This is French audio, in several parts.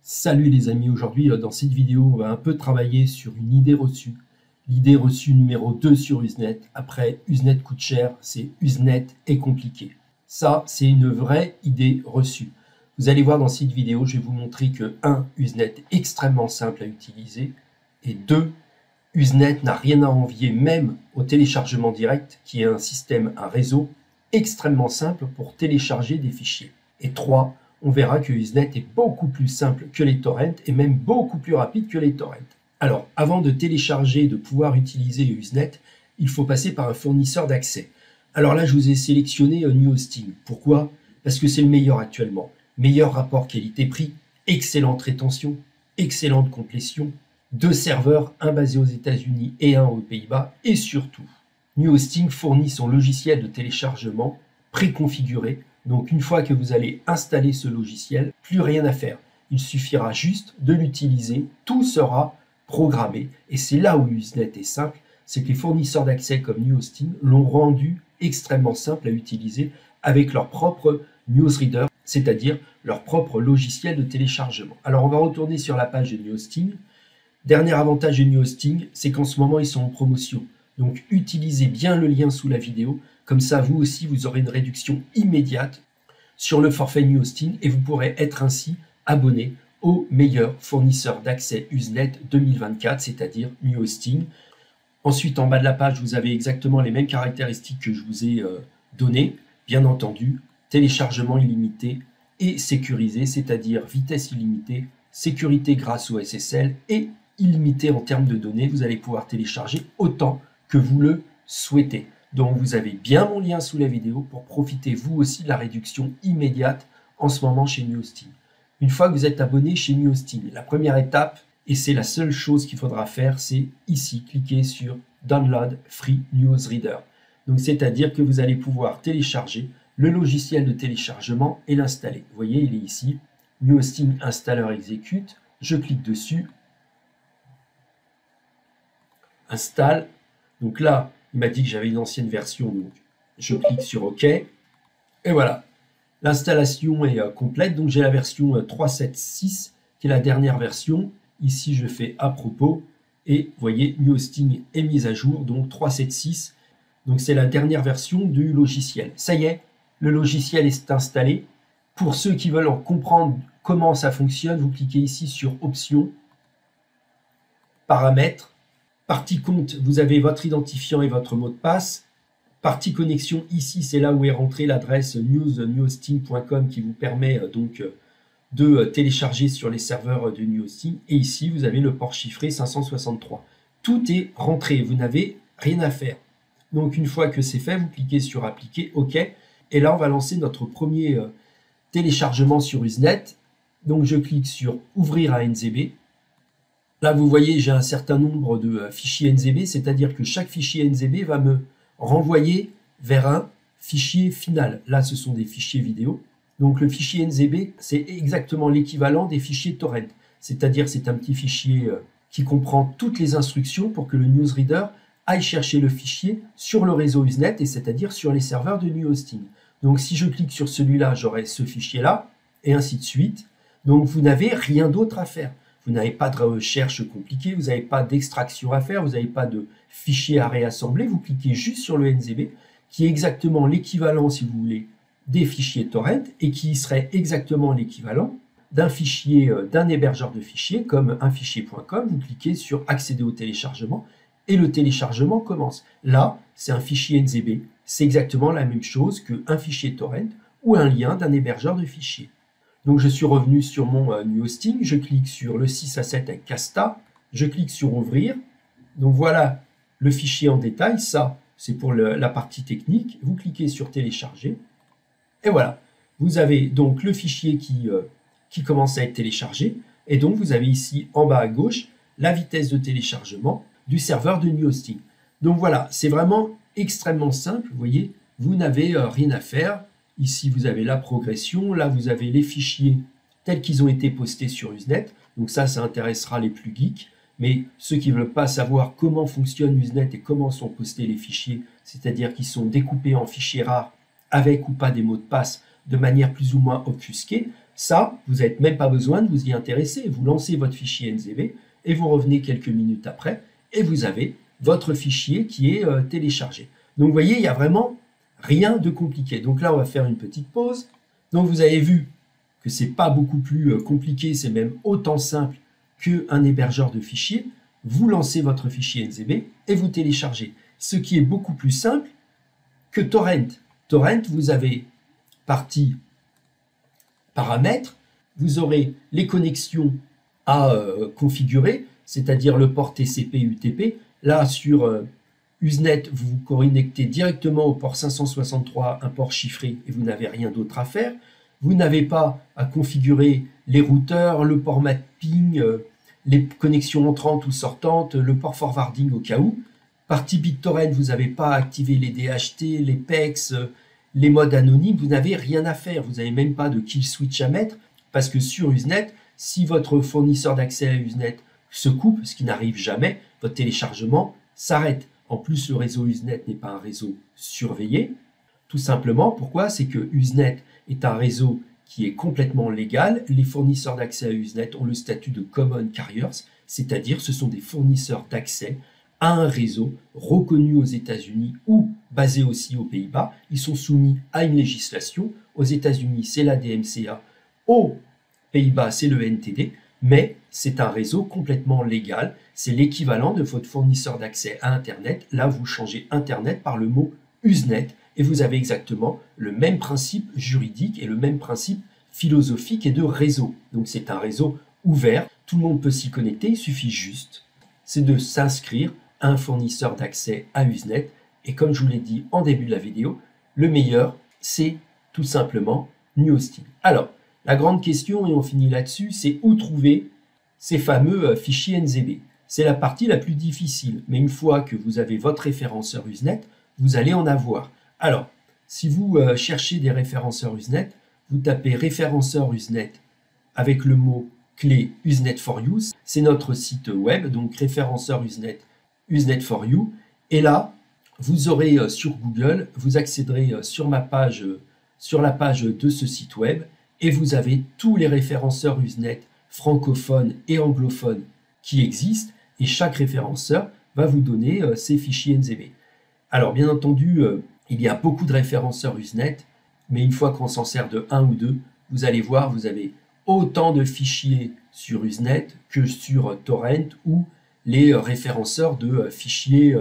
Salut les amis, aujourd'hui dans cette vidéo on va un peu travailler sur une idée reçue. L'idée reçue numéro 2 sur Usenet. Après Usenet coûte cher, c'est Usenet est compliqué. Ça c'est une vraie idée reçue. Vous allez voir dans cette vidéo, je vais vous montrer que 1. Usenet est extrêmement simple à utiliser et 2. Usenet n'a rien à envier même au téléchargement direct qui est un système, un réseau extrêmement simple pour télécharger des fichiers. Et 3. On verra que Usenet est beaucoup plus simple que les torrents et même beaucoup plus rapide que les torrents. Alors, avant de télécharger et de pouvoir utiliser Usenet, il faut passer par un fournisseur d'accès. Alors là, je vous ai sélectionné NewHosting. Pourquoi? Parce que c'est le meilleur actuellement. Meilleur rapport qualité-prix, excellente rétention, excellente complétion, 2 serveurs, un basé aux États-Unis et un aux Pays-Bas, et surtout, NewHosting fournit son logiciel de téléchargement préconfiguré. Donc une fois que vous allez installer ce logiciel, plus rien à faire. Il suffira juste de l'utiliser, tout sera programmé. Et c'est là où Usenet est simple, c'est que les fournisseurs d'accès comme NewHosting l'ont rendu extrêmement simple à utiliser avec leur propre newsreader, c'est-à-dire leur propre logiciel de téléchargement. Alors on va retourner sur la page de NewHosting. Dernier avantage de NewHosting, c'est qu'en ce moment ils sont en promotion. Donc utilisez bien le lien sous la vidéo. Comme ça, vous aussi, vous aurez une réduction immédiate sur le forfait NewHosting et vous pourrez être ainsi abonné au meilleur fournisseur d'accès Usenet 2024, c'est-à-dire NewHosting. Ensuite, en bas de la page, vous avez exactement les mêmes caractéristiques que je vous ai données. Bien entendu, téléchargement illimité et sécurisé, c'est-à-dire vitesse illimitée, sécurité grâce au SSL et illimité en termes de données. Vous allez pouvoir télécharger autant que vous le souhaitez. Donc vous avez bien mon lien sous la vidéo pour profiter vous aussi de la réduction immédiate en ce moment chez NewHosting. Une fois que vous êtes abonné chez NewHosting, la première étape, et c'est la seule chose qu'il faudra faire, c'est ici, cliquer sur Download Free Newsreader. Donc c'est-à-dire que vous allez pouvoir télécharger le logiciel de téléchargement et l'installer. Vous voyez, il est ici, NewHosting Installer Execute. Je clique dessus, installe. Donc là, il m'a dit que j'avais une ancienne version, donc je clique sur OK. Et voilà, l'installation est complète. Donc j'ai la version 3.7.6 qui est la dernière version. Ici, je fais à propos. Et vous voyez, NewHosting est mise à jour, donc 3.7.6. Donc c'est la dernière version du logiciel. Ça y est, le logiciel est installé. Pour ceux qui veulent en comprendre comment ça fonctionne, vous cliquez ici sur Options, Paramètres. Partie compte, vous avez votre identifiant et votre mot de passe. Partie connexion, ici, c'est là où est rentrée l'adresse newshosting.com qui vous permet donc de télécharger sur les serveurs de NewHosting. Et ici, vous avez le port chiffré 563. Tout est rentré, vous n'avez rien à faire. Donc, une fois que c'est fait, vous cliquez sur Appliquer, OK. Et là, on va lancer notre premier téléchargement sur Usenet. Donc, je clique sur Ouvrir à NZB. Là, vous voyez, j'ai un certain nombre de fichiers NZB, c'est-à-dire que chaque fichier NZB va me renvoyer vers un fichier final. Là, ce sont des fichiers vidéo. Donc, le fichier NZB, c'est exactement l'équivalent des fichiers torrent. C'est-à-dire, c'est un petit fichier qui comprend toutes les instructions pour que le newsreader aille chercher le fichier sur le réseau Usenet, et c'est-à-dire sur les serveurs de NewHosting. Donc, si je clique sur celui-là, j'aurai ce fichier-là, et ainsi de suite. Donc, vous n'avez rien d'autre à faire. Vous n'avez pas de recherche compliquée, vous n'avez pas d'extraction à faire, vous n'avez pas de fichier à réassembler. Vous cliquez juste sur le NZB, qui est exactement l'équivalent, si vous voulez, des fichiers torrent et qui serait exactement l'équivalent d'un fichier, d'un hébergeur de fichiers comme un fichier.com. Vous cliquez sur accéder au téléchargement et le téléchargement commence. Là, c'est un fichier NZB. C'est exactement la même chose qu'un fichier torrent ou un lien d'un hébergeur de fichiers. Donc je suis revenu sur mon NewHosting, je clique sur le 6 à 7 avec Casta, je clique sur Ouvrir. Donc voilà le fichier en détail, ça c'est pour la partie technique. Vous cliquez sur Télécharger et voilà. Vous avez donc le fichier qui commence à être téléchargé et donc vous avez ici en bas à gauche la vitesse de téléchargement du serveur de NewHosting. Donc voilà, c'est vraiment extrêmement simple, vous voyez, vous n'avez rien à faire. Ici, vous avez la progression. Là, vous avez les fichiers tels qu'ils ont été postés sur Usenet. Donc ça intéressera les plus geeks. Mais ceux qui ne veulent pas savoir comment fonctionne Usenet et comment sont postés les fichiers, c'est-à-dire qu'ils sont découpés en fichiers rares avec ou pas des mots de passe de manière plus ou moins obfusquée, Ça, vous n'avez même pas besoin de vous y intéresser. Vous lancez votre fichier NZB et vous revenez quelques minutes après et vous avez votre fichier qui est téléchargé. Donc vous voyez, il n'y a vraiment rien de compliqué. Donc là, on va faire une petite pause. Donc vous avez vu que ce n'est pas beaucoup plus compliqué, c'est même autant simple qu'un hébergeur de fichiers. Vous lancez votre fichier NZB et vous téléchargez. Ce qui est beaucoup plus simple que Torrent. Torrent, vous avez partie paramètres, vous aurez les connexions à configurer, c'est-à-dire le port TCP UTP. Là, sur Usenet, vous vous connectez directement au port 563, un port chiffré, et vous n'avez rien d'autre à faire. Vous n'avez pas à configurer les routeurs, le port mapping, les connexions entrantes ou sortantes, le port forwarding au cas où. Partie BitTorrent, vous n'avez pas à activer les DHT, les PEX, les modes anonymes, vous n'avez rien à faire. Vous n'avez même pas de kill switch à mettre, parce que sur Usenet, si votre fournisseur d'accès à Usenet se coupe, ce qui n'arrive jamais, votre téléchargement s'arrête. En plus, le réseau Usenet n'est pas un réseau surveillé. Tout simplement, pourquoi? C'est que Usenet est un réseau qui est complètement légal. Les fournisseurs d'accès à Usenet ont le statut de Common Carriers, c'est-à-dire ce sont des fournisseurs d'accès à un réseau reconnu aux États-Unis ou basé aussi aux Pays-Bas. Ils sont soumis à une législation. Aux États-Unis, c'est la DMCA. Aux Pays-Bas, c'est le NTD. Mais c'est un réseau complètement légal. C'est l'équivalent de votre fournisseur d'accès à Internet. Là, vous changez Internet par le mot Usenet et vous avez exactement le même principe juridique et le même principe philosophique et de réseau. Donc c'est un réseau ouvert. Tout le monde peut s'y connecter. Il suffit juste, c'est de s'inscrire à un fournisseur d'accès à Usenet. Et comme je vous l'ai dit en début de la vidéo, le meilleur, c'est tout simplement NuHosting. Alors, la grande question, et on finit là-dessus, c'est où trouver ces fameux fichiers NZB. C'est la partie la plus difficile, mais une fois que vous avez votre référenceur Usenet, vous allez en avoir. Alors, si vous cherchez des référenceurs Usenet, vous tapez référenceur Usenet avec le mot clé Usenet for You. C'est notre site web, donc référenceur Usenet, Usenet for You. Et là, vous aurez sur Google, vous accéderez sur ma page, sur la page de ce site web, et vous avez tous les référenceurs Usenet francophones et anglophones qui existent, et chaque référenceur va vous donner ses fichiers NZB. Alors bien entendu, il y a beaucoup de référenceurs Usenet, mais une fois qu'on s'en sert de un ou deux, vous allez voir, vous avez autant de fichiers sur Usenet que sur Torrent ou les référenceurs de fichiers,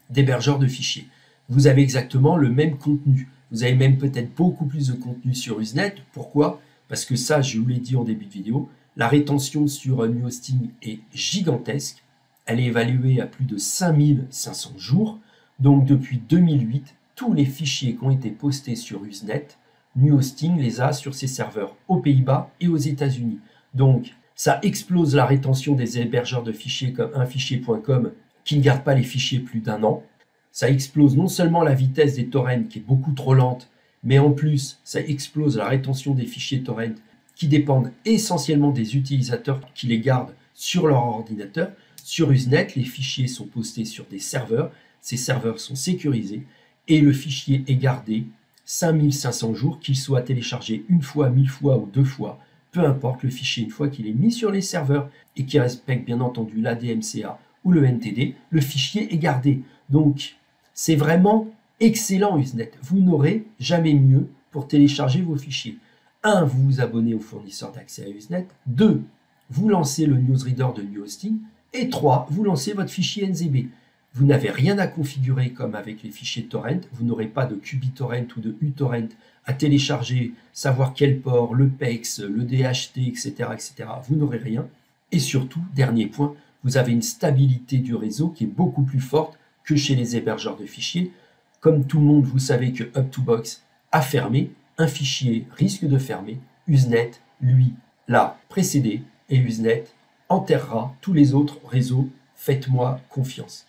d'hébergeurs de fichiers. Vous avez exactement le même contenu. Vous avez même peut-être beaucoup plus de contenu sur Usenet. Pourquoi? Parce que ça, je vous l'ai dit en début de vidéo, la rétention sur NuHosting est gigantesque. Elle est évaluée à plus de 5500 jours. Donc depuis 2008, tous les fichiers qui ont été postés sur Usenet, NuHosting les a sur ses serveurs aux Pays-Bas et aux États-Unis. Donc ça explose la rétention des hébergeurs de fichiers comme unfichier.com qui ne gardent pas les fichiers plus d'un an. Ça explose non seulement la vitesse des torrents qui est beaucoup trop lente, mais en plus, ça explose la rétention des fichiers torrent qui dépendent essentiellement des utilisateurs qui les gardent sur leur ordinateur. Sur Usenet, les fichiers sont postés sur des serveurs. Ces serveurs sont sécurisés et le fichier est gardé 5500 jours, qu'il soit téléchargé une fois, 1000 fois ou 2 fois. Peu importe le fichier, une fois qu'il est mis sur les serveurs et qui respecte bien entendu la DMCA ou le NTD, le fichier est gardé. Donc, c'est vraiment excellent Usenet. Vous n'aurez jamais mieux pour télécharger vos fichiers. 1. Vous vous abonnez au fournisseur d'accès à Usenet. 2. Vous lancez le newsreader de NuHosting. Et 3. Vous lancez votre fichier NZB. Vous n'avez rien à configurer comme avec les fichiers torrent. Vous n'aurez pas de QBTorrent ou de uTorrent à télécharger, savoir quel port, le PEX, le DHT, etc. etc. Vous n'aurez rien. Et surtout, dernier point, vous avez une stabilité du réseau qui est beaucoup plus forte que chez les hébergeurs de fichiers. Comme tout le monde, vous savez que Up2Box a fermé. Un fichier risque de fermer. Usenet, lui, l'a précédé. Et Usenet enterrera tous les autres réseaux. Faites-moi confiance.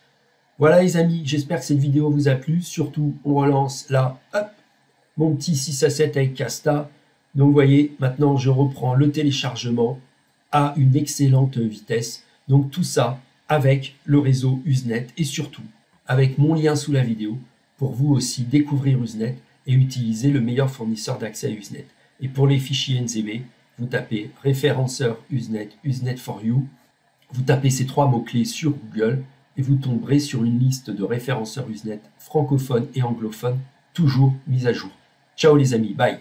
Voilà les amis, j'espère que cette vidéo vous a plu. Surtout, on relance là, hop, mon petit 6 à 7 avec Casta. Donc vous voyez, maintenant je reprends le téléchargement à une excellente vitesse. Donc tout ça avec le réseau Usenet et surtout avec mon lien sous la vidéo pour vous aussi découvrir Usenet et utiliser le meilleur fournisseur d'accès à Usenet. Et pour les fichiers NZB, vous tapez référenceur Usenet, Usenet for You, vous tapez ces 3 mots-clés sur Google et vous tomberez sur une liste de référenceurs Usenet francophones et anglophones, toujours mise à jour. Ciao les amis, bye!